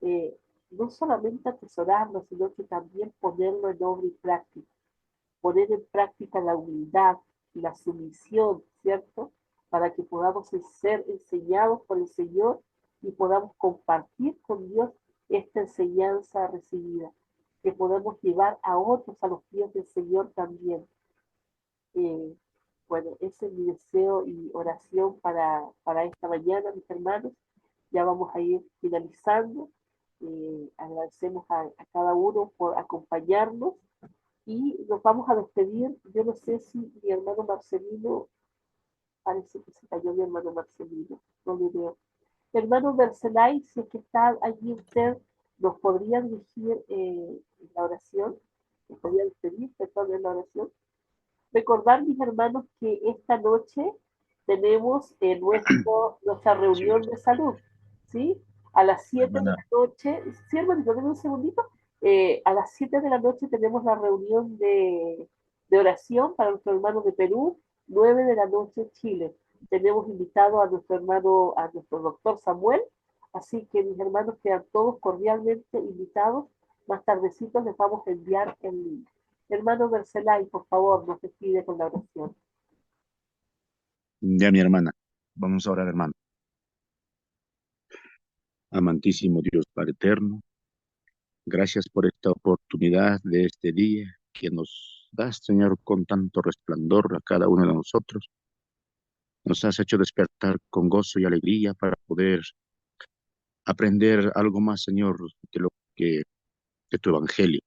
Eh, no solamente atesorarlo, sino que también ponerlo en obra y práctica. Poner en práctica la humildad, la sumisión, ¿cierto? Para que podamos ser enseñados por el Señor y podamos compartir con Dios esta enseñanza recibida, que podemos llevar a otros a los pies del Señor también. Eh, bueno, ese es mi deseo y oración para esta mañana, mis hermanos. Ya vamos a ir finalizando. Agradecemos a cada uno por acompañarnos y nos vamos a despedir. Yo no sé si mi hermano Marcelino, parece que se cayó mi hermano Marcelino, no le veo. Hermano Bercelay, si es que está allí usted, ¿nos podría dirigir la oración? ¿Nos podría despedir, perdón, en la oración? Recordar, mis hermanos, que esta noche tenemos nuestra Sí, reunión de salud, ¿sí? A las 7 de hermana, la noche, sí, hermanito, denme un segundito. A las 7 de la noche tenemos la reunión de oración para nuestros hermanos de Perú, 9 de la noche Chile. Tenemos invitado a nuestro hermano, a nuestro doctor Samuel, así que mis hermanos quedan todos cordialmente invitados. Más tardecitos les vamos a enviar el link. Hermano Bercelay, por favor, nos despide con la oración. ya mi hermana, vamos a orar, hermano. Amantísimo Dios Padre eterno, gracias por esta oportunidad de este día que nos das, Señor, con tanto resplandor a cada uno de nosotros. Nos has hecho despertar con gozo y alegría para poder aprender algo más, Señor, de lo que de tu evangelio.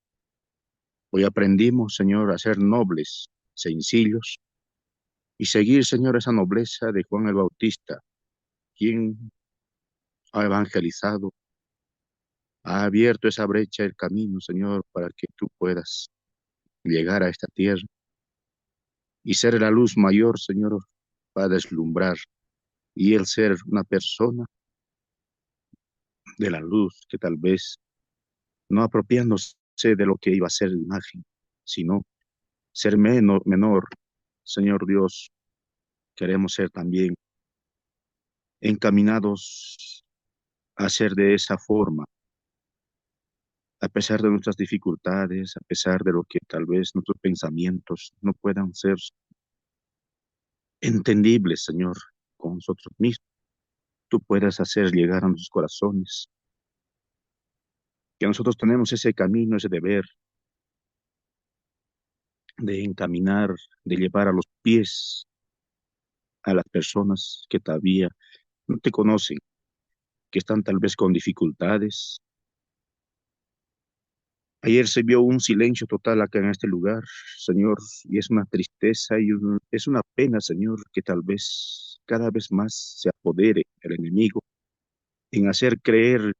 Hoy aprendimos, Señor, a ser nobles, sencillos y seguir, Señor, esa nobleza de Juan el Bautista, quien ha evangelizado, ha abierto esa brecha, el camino, Señor, para que tú puedas llegar a esta tierra y ser la luz mayor, Señor, para deslumbrar y el ser una persona de la luz que tal vez no apropiándose de lo que iba a ser la imagen, sino ser menor, Señor Dios, queremos ser también encaminados a ser de esa forma, a pesar de nuestras dificultades, a pesar de lo que tal vez nuestros pensamientos no puedan ser entendibles, Señor, con nosotros mismos. Tú puedas hacer llegar a nuestros corazones, que nosotros tenemos ese camino, ese deber de encaminar, de llevar a los pies a las personas que todavía no te conocen, que están tal vez con dificultades. Ayer se vio un silencio total acá en este lugar, Señor, y es una tristeza y es una pena, Señor, que tal vez cada vez más se apodere el enemigo en hacer creer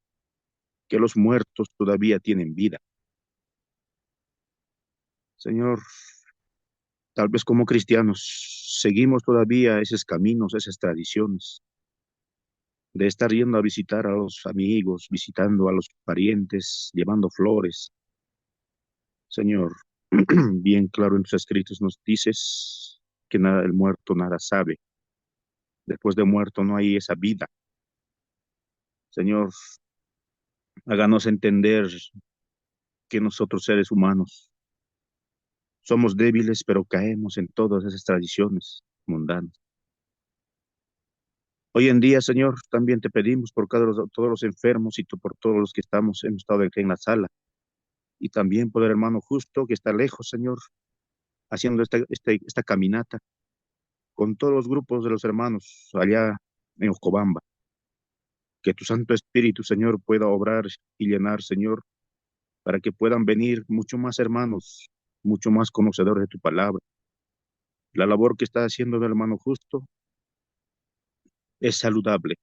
que los muertos todavía tienen vida. Señor, tal vez como cristianos seguimos todavía esos caminos, esas tradiciones, de estar yendo a visitar a los amigos, visitando a los parientes, llevando flores. Señor, bien claro en tus escritos nos dices que nada, el muerto nada sabe. Después de muerto no hay esa vida. Señor, háganos entender que nosotros seres humanos somos débiles, pero caemos en todas esas tradiciones mundanas. Hoy en día, Señor, también te pedimos por todos los enfermos y por todos los que hemos estado aquí en la sala. Y también por el hermano justo que está lejos, Señor, haciendo esta caminata con todos los grupos de los hermanos allá en Ocobamba. Que tu Santo Espíritu, Señor, pueda obrar y llenar, Señor, para que puedan venir mucho más hermanos, mucho más conocedores de tu palabra. La labor que está haciendo el hermano justo es saludable.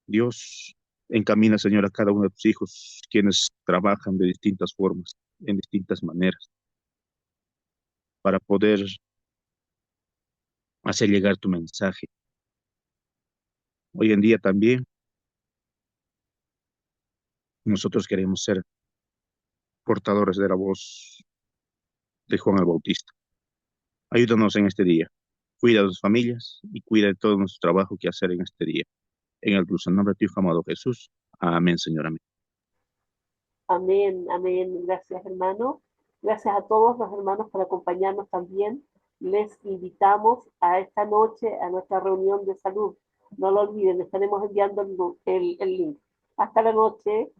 Dios encamina, Señor, a cada uno de tus hijos, quienes trabajan de distintas formas, en distintas maneras, para poder hacer llegar tu mensaje. Hoy en día también nosotros queremos ser portadores de la voz de Juan el Bautista. Ayúdanos en este día. Cuida de tus familias y cuida de todo nuestro trabajo que hacer en este día. En el dulce nombre de tu Hijo amado Jesús. Amén, Señor. Amén. Amén, amén. Gracias, hermano. Gracias a todos los hermanos por acompañarnos también Les invitamos a esta noche a nuestra reunión de salud. No lo olviden, estaremos enviando el link. Hasta la noche.